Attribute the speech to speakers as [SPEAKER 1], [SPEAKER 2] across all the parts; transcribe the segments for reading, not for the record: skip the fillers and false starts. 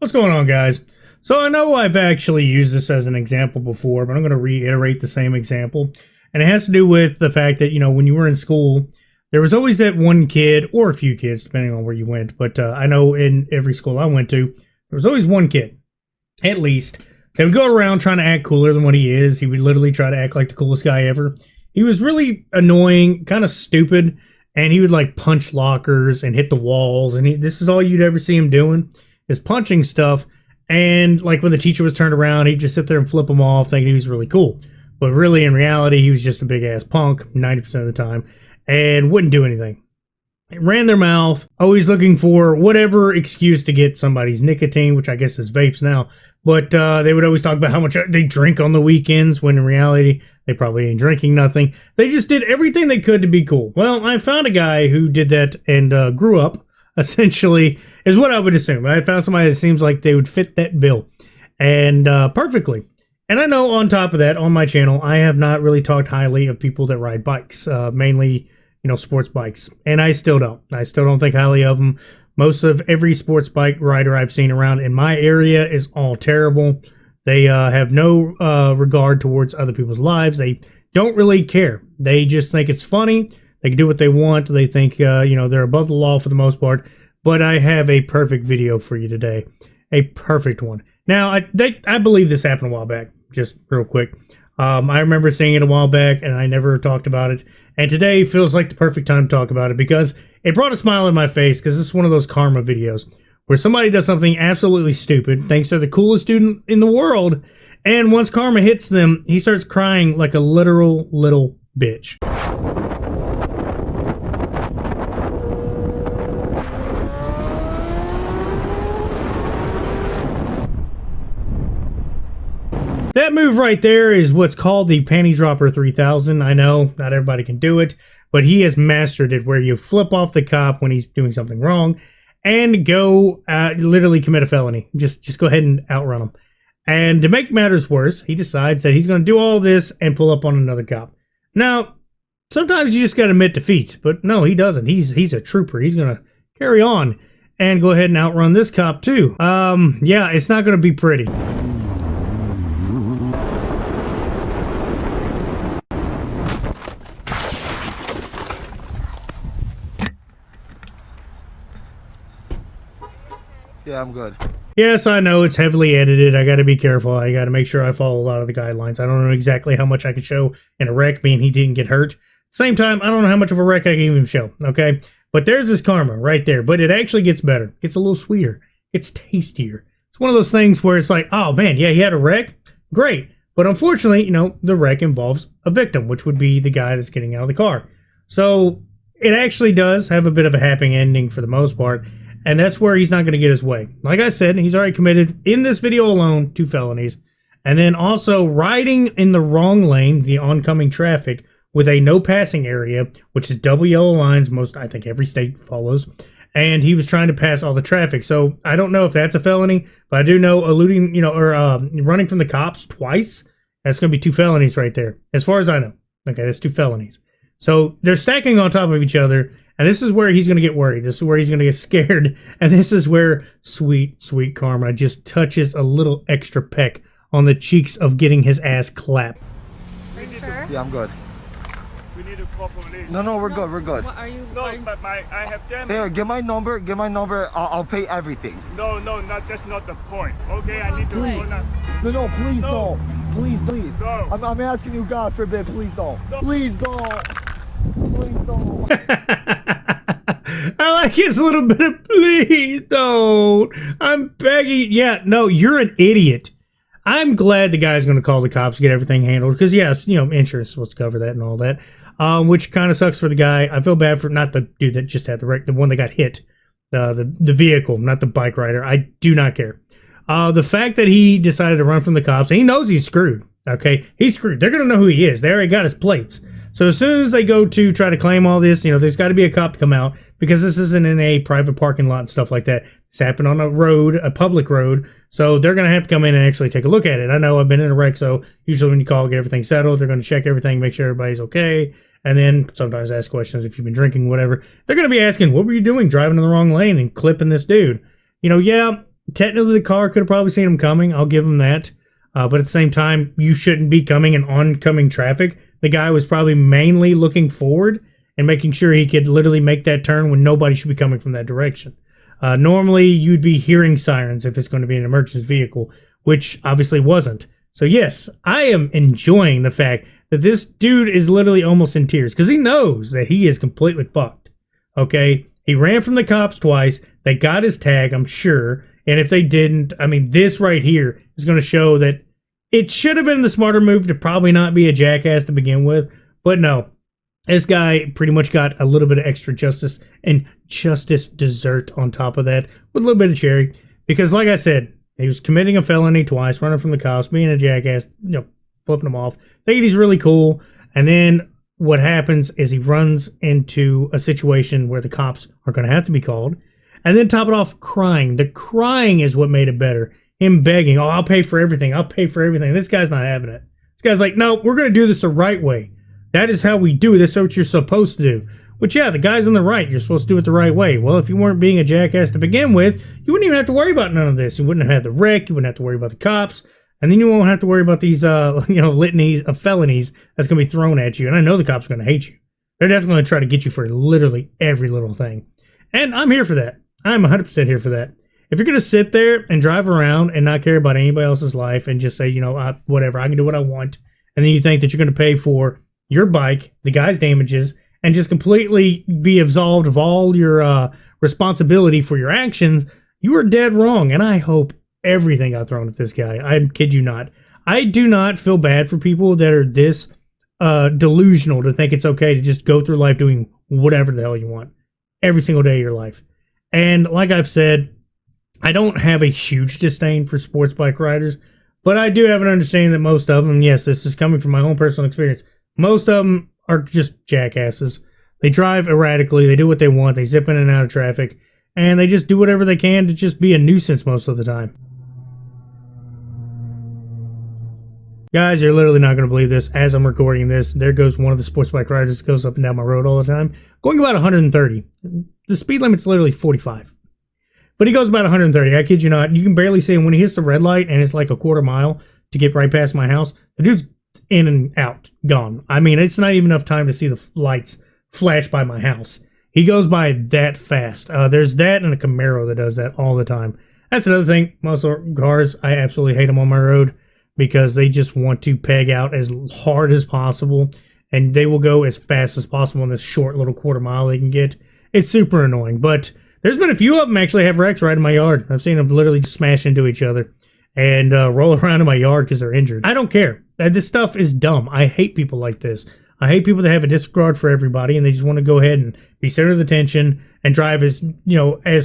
[SPEAKER 1] What's going on, guys? So I know I've actually used this as an example before, but I'm going to reiterate the same example. And it has to do with the fact that, when you were in school, there was always that one kid, or a few kids, depending on where you went. But I know in every school I went to, there was always one kid, at least, that would go around trying to act cooler than what he is. He would literally try to act like the coolest guy ever. He was really annoying, kind of stupid, and he would like punch lockers and hit the walls. And this is all you'd ever see him doing, is punching stuff. And like when the teacher was turned around, he'd just sit there and flip them off, thinking he was really cool. But really, in reality, he was just a big ass punk 90% of the time and wouldn't do anything. He ran their mouth, always looking for whatever excuse to get somebody's nicotine, which I guess is vapes now. But they would always talk about how much they drink on the weekends, when in reality, they probably ain't drinking nothing. They just did everything they could to be cool. Well, I found a guy who did that and grew up, essentially, is what I would assume. I found somebody that seems like they would fit that bill, and perfectly. And I know on top of that, on my channel, I have not really talked highly of people that ride bikes, mainly, sports bikes. And I still don't. I still don't think highly of them. Most of every sports bike rider I've seen around in my area is all terrible. They have no regard towards other people's lives. They don't really care. They just think it's funny. They can do what they want. They think, they're above the law for the most part. But I have a perfect video for you today. A perfect one. Now, I believe this happened a while back. Just real quick. I remember seeing it a while back, and I never talked about it. And today feels like the perfect time to talk about it, because it brought a smile on my face, because this is one of those karma videos where somebody does something absolutely stupid, thinks they're the coolest dude in the world, and once karma hits them, he starts crying like a literal little bitch. That move right there is what's called the Panty Dropper 3000. I know not everybody can do it, but he has mastered it, where you flip off the cop when he's doing something wrong and go literally commit a felony. Just go ahead and outrun him. And to make matters worse, he decides that he's going to do all this and pull up on another cop. Now, sometimes you just got to admit defeat, but no, he doesn't. He's a trooper. He's going to carry on and go ahead and outrun this cop too. Yeah, it's not going to be pretty.
[SPEAKER 2] Yeah, I'm good.
[SPEAKER 1] Yes, I know it's heavily edited. I got to be careful. I got to make sure I follow a lot of the guidelines. I don't know exactly how much I could show in a wreck, being he didn't get hurt. Same time, I don't know how much of a wreck I can even show, okay? But there's this karma right there. But it actually gets better. It gets a little sweeter. It's tastier. It's one of those things where it's like, oh man, yeah, he had a wreck? Great. But unfortunately, the wreck involves a victim, which would be the guy that's getting out of the car. So it actually does have a bit of a happy ending for the most part. And that's where he's not going to get his way. Like I said, he's already committed, in this video alone, 2 felonies. And then also riding in the wrong lane, the oncoming traffic, with a no passing area, which is double yellow lines, I think every state follows. And he was trying to pass all the traffic. So I don't know if that's a felony, but I do know eluding, running from the cops twice, that's going to be 2 felonies right there, as far as I know. Okay, that's 2 felonies. So they're stacking on top of each other. And this is where he's going to get worried. This is where he's going to get scared. And this is where sweet, sweet karma just touches a little extra peck on the cheeks of getting his ass clapped.
[SPEAKER 3] Are you sure?
[SPEAKER 2] Yeah, I'm good.
[SPEAKER 3] We need to call police.
[SPEAKER 2] No, we're good. We're good.
[SPEAKER 4] What are you?
[SPEAKER 3] No, but I have damage.
[SPEAKER 2] Here, get my number. Get my number. I'll pay everything.
[SPEAKER 3] No, that's not the point. Okay, I need to
[SPEAKER 2] Please.
[SPEAKER 3] call now.
[SPEAKER 2] No, please
[SPEAKER 3] No.
[SPEAKER 2] don't. Please.
[SPEAKER 3] No.
[SPEAKER 2] I'm asking you, God forbid, please don't. No. Please don't. Please don't.
[SPEAKER 1] I like his little bit of please don't. I'm begging. Yeah, no, you're an idiot. I'm glad the guy's going to call the cops, get everything handled. Because, yeah, insurance is supposed to cover that and all that. Which kind of sucks for the guy. I feel bad for not the dude that just had the wreck, the one that got hit. The vehicle, not the bike rider. I do not care. The fact that he decided to run from the cops, he knows he's screwed. Okay, he's screwed. They're going to know who he is. They already got his plates. So as soon as they go to try to claim all this, there's got to be a cop to come out, because this isn't in a private parking lot and stuff like that. It's happened on a road, a public road. So they're going to have to come in and actually take a look at it. I know I've been in a wreck, so usually when you call, get everything settled, they're going to check everything, make sure everybody's okay. And then sometimes ask questions if you've been drinking, whatever. They're going to be asking, what were you doing driving in the wrong lane and clipping this dude? Yeah, technically the car could have probably seen him coming. I'll give him that. But at the same time, you shouldn't be coming in oncoming traffic. The guy was probably mainly looking forward and making sure he could literally make that turn when nobody should be coming from that direction. Normally, you'd be hearing sirens if it's going to be an emergency vehicle, which obviously wasn't. So yes, I am enjoying the fact that this dude is literally almost in tears because he knows that he is completely fucked. Okay? He ran from the cops twice. They got his tag, I'm sure. And if they didn't, I mean, this right here is going to show that it should have been the smarter move to probably not be a jackass to begin with. But no, this guy pretty much got a little bit of extra justice and justice dessert on top of that with a little bit of cherry. Because like I said, he was committing a felony twice, running from the cops, being a jackass, flipping them off, thinking he's really cool. And then what happens is he runs into a situation where the cops are going to have to be called. And then top it off, crying. The crying is what made it better. Him begging, oh, I'll pay for everything. I'll pay for everything. This guy's not having it. This guy's like, no, we're going to do this the right way. That is how we do it. That's what you're supposed to do. Which, yeah, the guy's on the right. You're supposed to do it the right way. Well, if you weren't being a jackass to begin with, you wouldn't even have to worry about none of this. You wouldn't have had the wreck. You wouldn't have to worry about the cops. And then you won't have to worry about these, litanies of felonies that's going to be thrown at you. And I know the cops are going to hate you. They're definitely going to try to get you for literally every little thing. And I'm here for that. I'm 100% here for that. If you're going to sit there and drive around and not care about anybody else's life and just say, whatever, I can do what I want, and then you think that you're going to pay for your bike, the guy's damages, and just completely be absolved of all your responsibility for your actions, you are dead wrong. And I hope everything got thrown at this guy. I kid you not. I do not feel bad for people that are this delusional to think it's okay to just go through life doing whatever the hell you want every single day of your life. And like I've said, I don't have a huge disdain for sports bike riders, but I do have an understanding that most of them, yes, this is coming from my own personal experience, most of them are just jackasses. They drive erratically, they do what they want, they zip in and out of traffic, and they just do whatever they can to just be a nuisance most of the time. Guys, you're literally not going to believe this. As I'm recording this, there goes one of the sports bike riders that goes up and down my road all the time, going about 130. The speed limit's literally 45. But he goes about 130. I kid you not. You can barely see him when he hits the red light, and it's like a quarter mile to get right past my house. The dude's in and out, gone. I mean, it's not even enough time to see the lights flash by my house. He goes by that fast. There's that and a Camaro that does that all the time. That's another thing. Most cars, I absolutely hate them on my road because they just want to peg out as hard as possible, and they will go as fast as possible in this short little quarter mile they can get. It's super annoying, but there's been a few of them actually have wrecks right in my yard. I've seen them literally smash into each other and roll around in my yard because they're injured. I don't care. This stuff is dumb. I hate people like this. I hate people that have a disregard for everybody and they just want to go ahead and be center of attention and drive as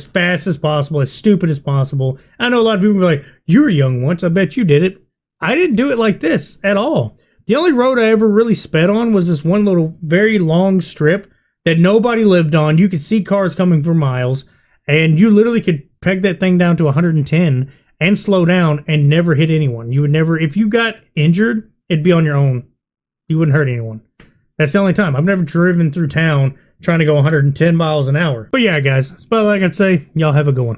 [SPEAKER 1] fast as possible, as stupid as possible. I know a lot of people are like, you were young once. I bet you did it. I didn't do it like this at all. The only road I ever really sped on was this one little very long strip that nobody lived on. You could see cars coming for miles, and you literally could peg that thing down to 110 and slow down and never hit anyone. You would never, if you got injured, it'd be on your own. You wouldn't hurt anyone. That's the only time. I've never driven through town trying to go 110 miles an hour. But yeah, guys, that's about all I can say. Y'all have a good one.